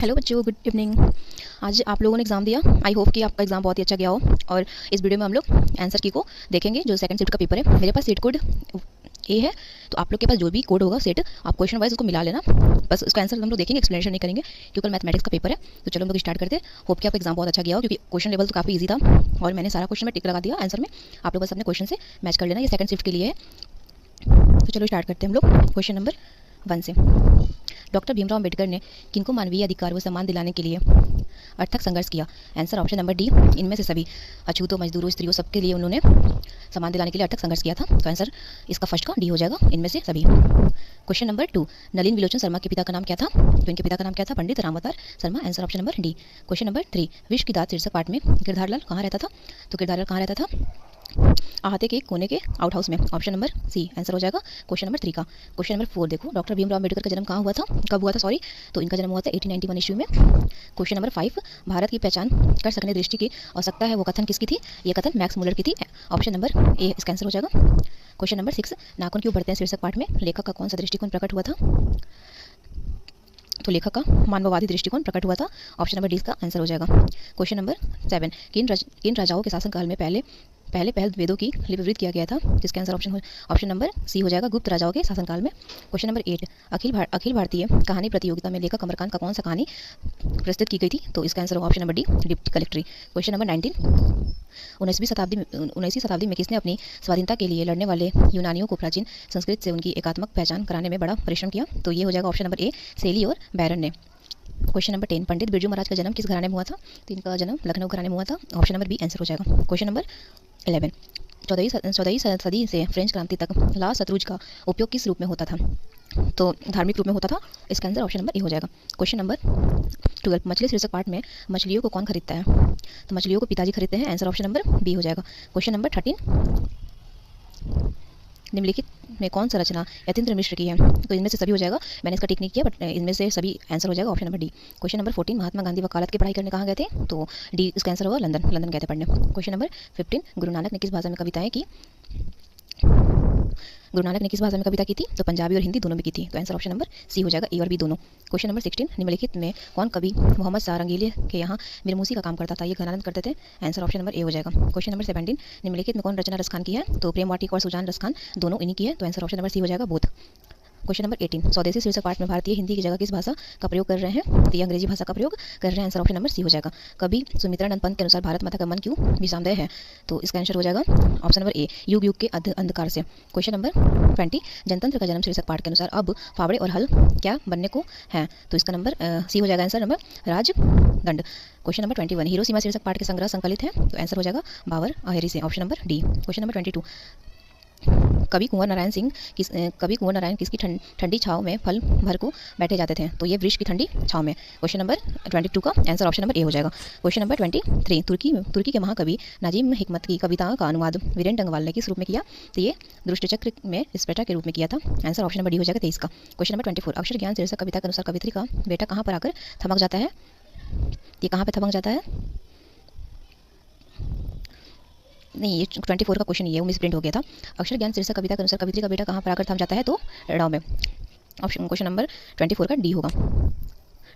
Hello बच्चों, good evening. आज आप लोगों ने एग्ज़ाम दिया। आई होप कि आपका एग्ज़ाम बहुत ही अच्छा गया हो। और इस वीडियो में हम लोग आंसर की को देखेंगे जो सेकंड शिफ्ट का पेपर है। मेरे पास सेट कोड ए है, तो आप लोग के पास जो भी कोड होगा सेट, आप क्वेश्चन वाइज उसको मिला लेना। बस उसका आंसर हम लोग देखेंगे, एक्सप्लेनेशन नहीं करेंगे क्योंकि कल मैथमेटिक्स का पेपर है। तो चलो हम लोग स्टार्ट करते हैं। होप कि आपका एग्जाम बहुत अच्छा गया हो क्योंकि क्वेश्चन लेवल तो काफ़ी ईजी था और मैंने सारा क्वेश्चन में टिक लगा दिया आंसर में। आप लोग बस अपने क्वेश्चन से मैच कर लेना, ये सेकंड शिफ्ट के लिए है। तो चलो स्टार्ट करते हैं हम लोग क्वेश्चन नंबर 1 से। डॉक्टर भीमराव अंबेडकर ने किनको मानवीय अधिकार व सम्मान दिलाने के लिए अथक संघर्ष किया? आंसर ऑप्शन नंबर डी, इनमें से सभी। अछूतों, मजदूरों, स्त्रियों, सबके लिए उन्होंने सम्मान दिलाने के लिए अथक संघर्ष किया था। तो आंसर इसका फर्स्ट का डी हो जाएगा, इनमें से सभी। क्वेश्चन नंबर 2, नलिन विलोचन शर्मा के पिता का नाम क्या था? तो इनके पिता का नाम क्या था? Pandit Ramavtar Sharma. Answer option number D. Question number 3, विश्व की दात शीर्षक पाठ में गिरधारलाल कहाँ रहता था? तो गिरधारलाल कहाँ रहता था? अहाते के कोने के आउट हाउस में। ऑप्शन नंबर सी आंसर हो जाएगा क्वेश्चन नंबर 3 का। क्वेश्चन नंबर 4 देखो, डॉक्टर भीमराव अंबेडकर का जन्म कहाँ हुआ था? कब हुआ था सॉरी? तो इनका जन्म हुआ था 1891 ईस्वी में। क्वेश्चन नंबर 5, भारत की पहचान कर सकने दृष्टि की आवश्यकता है, वो कथन किसकी थी? ये कथन मैक्स मुलर की थी। ऑप्शन नंबर ए इसका आंसर हो जाएगा। क्वेश्चन नंबर 6, नाखून क्यों बढ़ते हैं शीर्षक पाठ में लेखक का कौन सा दृष्टिकोण प्रकट हुआ था? तो लेखक का मानववादी दृष्टिकोण प्रकट हुआ था। ऑप्शन नंबर डी इसका आंसर हो जाएगा। क्वेश्चन नंबर 7, किन राजाओं के शासनकाल में पहल वेदों की लिपिबद्ध किया गया था? जिसका आंसर ऑप्शन नंबर सी हो जाएगा, गुप्त राजाओं के शासनकाल में। क्वेश्चन नंबर 8, अखिल भारतीय कहानी प्रतियोगिता में लेखक अमरकांत का कौन सा कहानी प्रस्तुत की गई थी? तो इसका आंसर होगा option number D, deputy कलेक्ट्री। Question number 19, 19वीं शताब्दी में किसने अपनी स्वाधीनता के लिए लड़ने वाले यूनानियों को प्राचीन संस्कृत से उनकी एकात्मक पहचान कराने में बड़ा परिश्रम किया? तो ये हो जाएगा ऑप्शन नंबर ए, सेली और बैरन ने। क्वेश्चन नंबर 10, पंडित बिरजू महाराज का जन्म किस घराने में हुआ था? तो इनका जन्म लखनऊ घराने में हुआ था। ऑप्शन नंबर बी आंसर हो जाएगा। क्वेश्चन नंबर 11, 14वीं सदी से फ्रेंच क्रांति तक ला शतरूज का उपयोग किस रूप में होता था? तो धार्मिक रूप में होता था। इसका आंसर ऑप्शन नंबर ए हो जाएगा। क्वेश्चन नंबर 12, मछली शीर्षक पाठ में मछलियों को कौन खरीदता है? तो मछलियों को पिताजी खरीदते हैं। आंसर ऑप्शन नंबर बी हो जाएगा। क्वेश्चन नंबर 13, निम्नलिखित में कौन सा रचना यतीन्द्र मिश्र की है? तो इनमें से सभी हो जाएगा, मैंने इसका टिक नहीं किया बट इनमें से सभी आंसर हो जाएगा option number D. Question number 14, Mahatma Gandhi वकालत की पढ़ाई करने कहाँ गए थे? तो डी इसका आंसर होगा, लंदन गए थे पढ़ने। क्वेश्चन नंबर 15, गुरु नानक ने किस भाषा में कविताएं की? गुरु नानक ने किस भाषा में कविता की थी? तो पंजाबी और हिंदी दोनों में की थी। तो आंसर ऑप्शन नंबर सी हो जाएगा, ए और बी दोनों। क्वेश्चन नंबर 16, निम्नलिखित में कौन कवि मोहम्मद शाह रंगीले के यहाँ मीरमूसी का काम करता था? ये घनानंद करते थे। आंसर ऑप्शन नंबर ए हो जाएगा। क्वेश्चन नंबर 17, निम्नलिखित में कौन रचना रसखान की है? तो प्रेम वाटिका और सुजान रसखान दोनों इन्हीं की है। तो आंसर ऑप्शन नंबर सी हो जाएगा, बोथ। क्वेश्चन नंबर 18, स्वदेशी शीर्षक पाठ में भारतीय हिंदी की जगह किस भाषा का प्रयोग कर रहे हैं? तो ये अंग्रेजी भाषा का प्रयोग कर रहे हैं। आंसर ऑप्शन नंबर सी हो जाएगा। कभी सुमित्रानंद पंत के अनुसार भारत माता का मन क्यों विषामदय है? तो इसका आंसर हो जाएगा ऑप्शन नंबर ए, युग युग के अंधकार से। क्वेश्चन नंबर 20, जनतंत्र का जन्म शीर्षक पाठ के अनुसार अब फावड़े और हल क्या बनने को है? तो इसका नंबर सी हो जाएगा, आंसर नंबर राजदंड। क्वेश्चन नंबर 21, हिरोशिमा शीर्षक पाठ के संग्रह संकलित है? तो आंसर हो जाएगा बाबर अहेरी से। Option number D. Question number 22, कवि कुंवर नारायण किसकी ठंडी छाव में फल भर को बैठे जाते थे? तो ये वृक्ष की ठंडी छाव में। क्वेश्चन नंबर 22 का आंसर ऑप्शन नंबर ए हो जाएगा। क्वेश्चन नंबर 23, तुर्की के महाकवि नाजिम हिकमत की कविताओं का अनुवाद वीरेन डंगवाल ने किस रूप में किया? तो ये दुष्टचक्र में स्पेटा के रूप में किया था। आंसर ऑप्शन नंबर डी हो जाएगा 23 का। क्वेश्चन नंबर 24, अक्षर ज्ञान शीर्षक कविता के अनुसार कवित्री का बेटा कहाँ पर आकर थमक जाता है? ये कहाँ पर थमक जाता है? नहीं, ये 24 का क्वेश्चन, ये मिस प्रिंट हो गया था। अक्षर ज्ञान शीर्षक कविता के अनुसार कवित्री का बेटा कहाँ पर आकर थम जाता है? तो ऋण में। ऑप्शन क्वेश्चन नंबर 24 का डी होगा,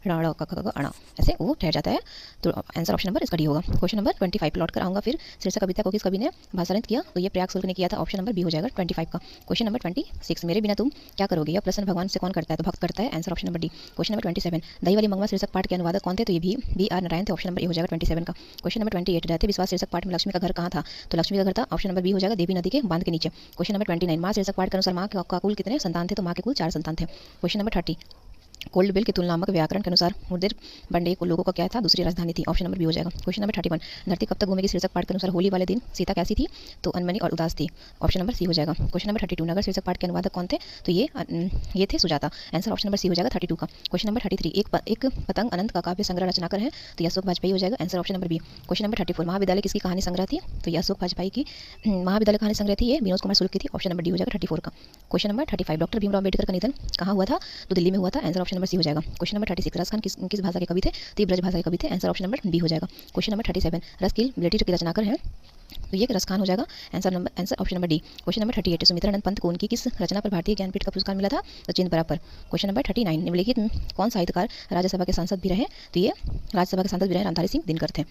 ड़ा का अड़ा, ऐसे वो ठहर जाता है। तो आंसर ऑप्शन नंबर इसका डी होगा। क्वेश्चन नंबर 25, लौट कर आऊँगा फिर शीर्षक कविता को किस कवि ने भाषांतरित किया? तो ये प्रयाग शुल्क ने किया था। ऑप्शन नंबर बी हो जाएगा 25 का। क्वेश्चन नंबर 26, मेरे बिना तुम क्या करोगे? यह प्रश्न भगवान से कौन करता है? तो भक्त करता है। Answer option number D. Question number 27, दही वाली मंगवा शीर्षक पाठ के अनुवादक कौन थे? तो ये भी बी आर नारायण थे। ऑप्शन नंबर ए हो जाएगा 27 का। क्वेश्चन नंबर 28, रहते विश्वास शीर्षक पाठ में लक्ष्मी का घर कहाँ था? तो लक्ष्मी का घर था। ऑप्शन नंबर बी हो जाएगा, देवी नदी के बांध के नीचे। क्वेश्चन नंबर 29, माँ शीर्षक पाठ के अनुसार माँ का कुल कितने संतान थे? तो माँ के कुल 4 संतान थे। क्वेश्चन नंबर 30, कोल्ड बिल के तुलनात्मक व्याकरण के अनुसार मुर्देर बंडे को लोगों का क्या था? दूसरी राजधानी थी। ऑप्शन नंबर बी हो जाएगा। क्वेश्चन नंबर 31, धरती कब तक घूमेगी शीर्षक पाठ के अनुसार होली वाले दिन सीता कैसी थी? तो अनमनी और उदास थी। ऑप्शन नंबर सी हो जाएगा। क्वेश्चन नंबर 32, नगर शीर्षक पाठ के अनुवादक कौन थे? तो ये थे Sujata. Answer option number C हो जाएगा 32 का। क्वेश्चन नंबर 33, एक पतंग अनंत का काव्य संग्रह रचनाकर है? तो यह अशोक वाजपेयी हो जाएगा। Answer option number B. Question number 34, महाविद्यालय किसकी कहानी संग्रह थी? तो यह अशोक वाजपेयी की महाविद्यालय कहानी संग्रह थी। ये विनोद कुमार शुक्ल की थी। ऑप्शन नंबर डी हो जाएगा 34 का। Question number 35, doctor Bhimrao Ambedkar का निधन कहाँ हुआ था? तो दिल्ली में हुआ था। आंसर ऑप्शन नंबर सी हो जाएगा। क्वेश्चन नंबर 36, रस खान किस भाषा के कवि थे? तो ये ब्रज भाषा के कवि थे। आंसर ऑप्शन नंबर बी हो जाएगा। क्वेश्चन नंबर 37, रस की मिलिट्री की रचनाकर है? तो ये रस खान हो जाएगा। Answer option number D. Question number 38, Sumitranand Pant को उनकी किस रचना पर भारतीय ज्ञानपीठ का पुरस्कार मिला था? तो चिन्ह बराबर। क्वेश्चन नंबर 39, निम्नलिखित में कौन साहित्यकार राज्यसभा के सांसद भी रहे? तो ये राज्यसभा के सांसद भी रहे रामधारी सिंह दिनकर थे।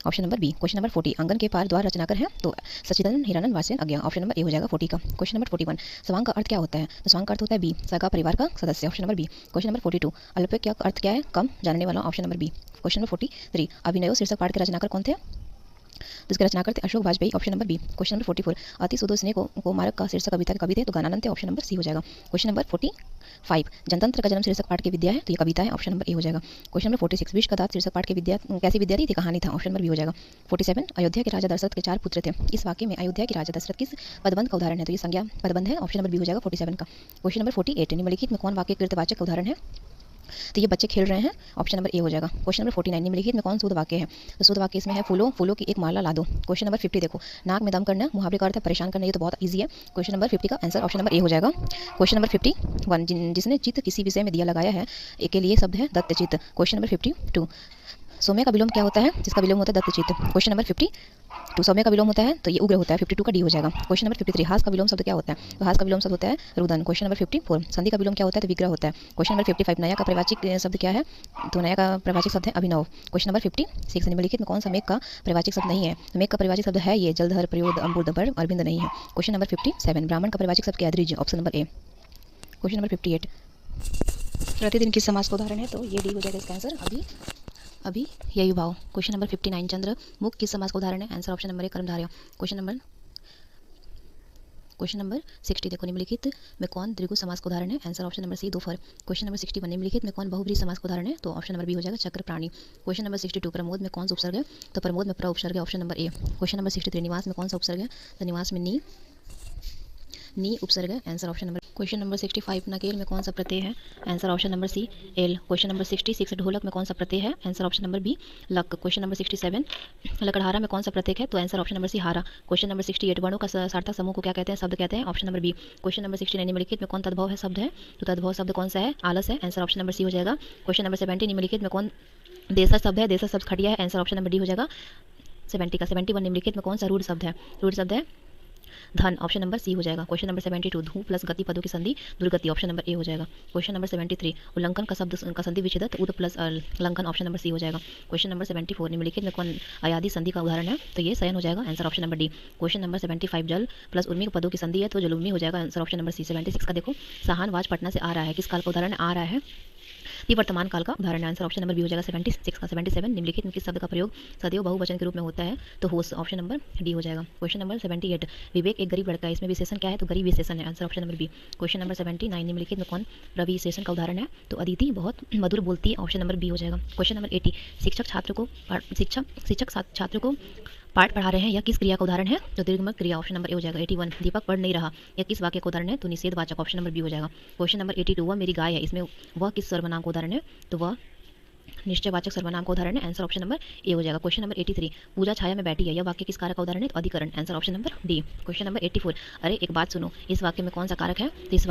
Option number B. Question number 40, आंगन के पार द्वार रचनाकर हैं? तो Sachchidanand Hiranand Vatsyayan Agyeya. Option number A हो जाएगा 40 का। क्वेश्चन नंबर 41, स्वांग का अर्थ क्या होता है? तो स्वांग का अर्थ होता है बी, सगा परिवार का सदस्य। Option number B. Question number 42, अल्प का अर्थ क्या है? कम जानने वाला। Option number B. Question number 43, अभिनयो शीर्षक पाठ के रचनाकर कौन थे? तो इसके रचनाकर थे Ashok Vajpeyi. Option number B. Question number 44, अति सुदोषने को मारक का शीर्षक कविता के कवि थे? तो गानानंद थे। ऑप्शन नंबर सी हो जाएगा। क्वेश्चन नंबर 45, जनतंत्र का जन्म शीर्षक पाठ की विद्या है? तो ये कविता है। ऑप्शन नंबर ए हो जाएगा। क्वेश्चन नंबर 46, विश्व का दात शीर्षक पाठ की विद्या कैसी विद्या थी? कहानी था। ऑप्शन नंबर बी हो जाएगा। 47, अयोध्या के राजा दशरथ के 4 पुत्र थे। इस वाक्य में अयोध्या के राजा दशरथ किस पदबंध का उदाहरण है? तो ये संज्ञा पदबंध है। ऑप्शन नंबर बी हो जाएगा 47 का। क्वेश्चन नंबर 48, निम्नलिखित में कौन वाक्य कृतवाचक का उदाहरण है? तो ये बच्चे खेल रहे हैं। ऑप्शन नंबर ए हो जाएगा। क्वेश्चन नंबर 49, निम्नलिखित में कौन शुद्ध वाक्य है? तो शुद्ध वाक्य इसमें है फूलों की एक माला ला दो। क्वेश्चन नंबर 50 देखो, नाक में दम करना मुहावरे का अर्थ है परेशान करना। ये तो बहुत ईजी है। क्वेश्चन नंबर 50 का आंसर ऑप्शन नंबर ए हो जाएगा। क्वेश्चन नंबर 51, जिसने चित्त किसी विषय में दिया लगाया है के लिए शब्द है दत्तचित्त। क्वेश्चन नंबर 52, सौम्य का विलोम क्या होता है? जिसका विलोम होता है दत्तचित्त। क्वेश्चन नंबर 52, सौम्य का विलोम होता है तो ये उग्र होता है। 52 का डी हो जाएगा। क्वेश्चन नंबर 53, हास का विलोम शब्द क्या होता है? तो हास का विलोम शब्द होता है रुदन। क्वेश्चन नंबर 54, संधि का विलोम क्या होता है? तो विग्रह होता है। क्वेश्चन नंबर 55, नया का प्रवाचिक शब्द क्या है? तो नया का प्रवाचिक शब्द है अभिनव। क्वेश्चन नंबर 56, निम्नलिखित में कौन सा मेघ का प्रवाचिक शब्द नहीं है? तो मेघ का प्रवाचिक शब्द है ये जलधर, प्रयोद, अम्बुदबर, अरविंद नहीं है। क्वेश्चन नंबर 57, ब्राह्मण का प्रवाचिक शब्द क्या है? द्विज। Option number A. Question number 58, प्रतिदिन किस समास का उदाहरण है? तो ये डी हो जाएगा इसका आंसर अभी यही भाव। क्वेश्चन नंबर 59, चंद्र मुख किस समास का उदाहरण है? आंसर ऑप्शन नंबर ए कर्मधारय। क्वेश्चन नंबर 60 देखो, निम्नलिखित में कौन द्विगु समास का उदाहरण है? आंसर ऑप्शन नंबर सी दोपहर। क्वेश्चन नंबर 61, निम्नलिखित में कौन बहुब्रीहि समास का उदाहरण है? तो ऑप्शन नंबर बी हो जाएगा चक्र प्राणी। क्वेश्चन नंबर 62, प्रमोद में कौन सा उपसर्ग है? तो प्रमोद में प्र उपसर्ग है। Option number A. Question number 63, निवास में कौन सा उपसर्ग है? तो निवास में नी उपसर्ग है। Answer option number. Question number 65, नकेल में कौन सा प्रत्यय है? आंसर ऑप्शन नंबर सी एल। क्वेश्चन नंबर 66, ढोलक में कौन सा प्रत्यय है? आंसर ऑप्शन नंबर बी लक। क्वेश्चन नंबर 67, लकड़हारा में कौन सा प्रत्यय है? तो आंसर ऑप्शन नंबर सी हारा। क्वेश्चन नंबर 68, वर्णों का सार्थक समूह को क्या कहते हैं? शब्द कहते हैं। Option number B. Question number 69, निम्नलिखित में कौन तद्भव है शब्द है? तो तद्भव शब्द कौन सा है? आलस है। आंसर ऑप्शन नंबर सी हो जाएगा। क्वेश्चन नंबर 70, निम्नलिखित में कौन देशज शब्द है? देशज शब्द खड़िया है। आंसर ऑप्शन नंबर डी हो जाएगा 70 का। 71, निम्नलिखित में कौन सा रूढ़ शब्द है? रूढ़ शब्द है धन। ऑप्शन नंबर सी हो जाएगा। क्वेश्चन नंबर 72, धू प्लस गति पदों की संधि दुर्गति। ऑप्शन नंबर ए हो जाएगा। क्वेश्चन नंबर 73, उल्लंघन का शब्द का संधि विच्छेदक उद प्लस लंघन। ऑप्शन नंबर सी हो जाएगा। क्वेश्चन नंबर 74, निम्नलिखित में कौन अयादि संधि का उदाहरण है? तो ये शयन हो जाएगा। Answer option number D. Question number 75, जल प्लस उर्मी पदों की संधि है तो जलुर्मी हो जाएगा। आंसर ऑप्शन नंबर सी। 76 का देखो, साहानवाज पटना से आ रहा है, किस काल का उदाहरण आ रहा है? ये वर्तमान काल का उदाहरण है। आंसर ऑप्शन नंबर बी हो जाएगा 76 का। 77, निम्नलिखित में किस शब्द का प्रयोग सदैव बहुवचन के रूप में होता है? तो होश। ऑप्शन नंबर डी हो जाएगा। क्वेश्चन नंबर 78, विवेक एक गरीब लड़का है, इसमें विशेषण क्या है? तो गरीब विशेषण है। Answer option number B. Question number 79, निम्नलिखित में कौन रवि विशेषण का उदाहरण है? तो अदिति बहुत मधुर बोलती है। ऑप्शन नंबर बी हो जाएगा। क्वेश्चन नंबर 80, शिक्षक छात्र को पाठ पढ़ा रहे हैं, यह किस क्रिया का उदाहरण है? तो दीर्घमक क्रिया। ऑप्शन नंबर ए हो जाएगा। 81, दीपक पढ़ नहीं रहा, यह किस वाक्य का उदाहरण है? तो निषेधवाचक। ऑप्शन नंबर बी हो जाएगा। क्वेश्चन नंबर 82, वह मेरी गाय है, इसमें वह किस सर्वनाम का उदाहरण है? तो वह निश्चयवाचक सर्वनाम का उदाहरण है। आंसर ऑप्शन नंबर ए हो जाएगा। क्वेश्चन नंबर 83, पूजा छाया में बैठी है, यह वाक्य किस कारक का उदाहरण है? तो अधिकरण। Answer option number D. Question number 84, अरे एक बात सुनो, इस वाक्य में कौन सा कारक है? तो इस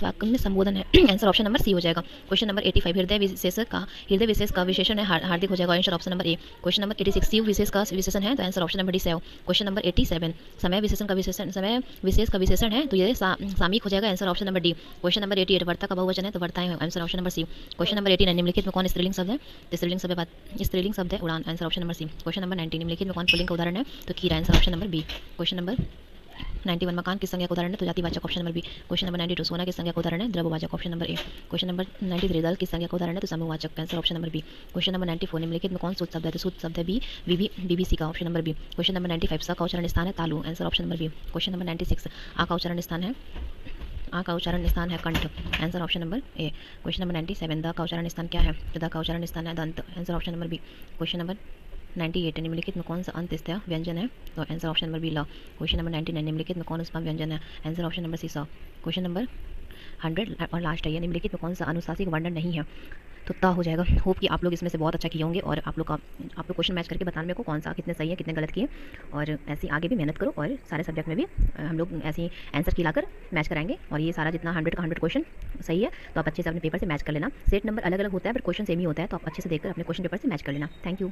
वाक्य में संबोधन है। आंसर ऑप्शन नंबर सी हो जाएगा। क्वेश्चन नंबर 85, हृदय विशेष का विशेषण है हार्दिक हो जाएगा। Answer option number A. Question number 86, शिव विशेष का विशेषण है तो आंसर ऑप्शन नंबर डी सेव। क्वेश्चन नंबर 87, समय विशेष का विशेषण है तो ये सामयिक हो जाएगा। Answer option number D. Question number 88, वर्ता का बहुवचन है तो वर्ताएं। Answer option number C. Question number 89, निम्नलिखित में कौन स्त्रीलिंग शब्द है? तो स्त्रीलिंग शब्द है उड़ान। Answer option number C. Question number 90, निम्नलिखित में कौन पुल्लिंग का उदाहरण है? तो खीरा। Answer option number B. Question number 91, मकान किस संज्ञा का उदाहरण है? तो जातिवाचक। Option number B. Question number 92, सोना किस संज्ञा का उदाहरण है? द्रव्यवाचक। Option number A. Question number 93, दल किस संज्ञा का उदाहरण है? तो समूहवाचक। Answer option number B. Question number 94, निम्नलिखित में कौन शुद्ध शब्द है? तो शुद्ध शब्द है बीबीसी का। Option number B. Question number 95, स का उच्चारण स्थान है तालु। Answer option number B. Question number 96, आ का उच्चारण स्थान है कंठ। Answer option number A. Question number 97, द का उच्चारण स्थान क्या है? तो द का उच्चारण स्थान है दंत। Answer option number B. Question number 98, निम्नलिखित में कौन सा अंत्यस्थ व्यंजन है? तो आंसर ऑप्शन नंबर बी ल। क्वेश्चन नंबर 99, निम्नलिखित में कौन उसका व्यंजन है? आंसर ऑप्शन नंबर सी स। क्वेश्चन नंबर 100 और लास्ट है ये, निम्नलिखित में कौन सा अनुशासिक वर्णन नहीं है? तो ता हो जाएगा। होप कि आप लोग इसमें से बहुत अच्छा किए होंगे और आप लोग क्वेश्चन मैच करके बताने मेरे को कौन सा कितने सही है कितने गलत किए। और ऐसे आगे भी मेहनत करो और सारे सब्जेक्ट में भी हम लोग ऐसे आंसर खिलाकर मैच कराएंगे। और ये सारा जितना 100 का 100 क्वेश्चन सही है तो आप अच्छे से अपने पेपर से मैच कर लेना। सेट नंबर अलग अलग होता है पर क्वेश्चन सेम ही होता है, तो आप अच्छे से देखकर अपने क्वेश्चन पेपर से मैच कर लेना। Thank you.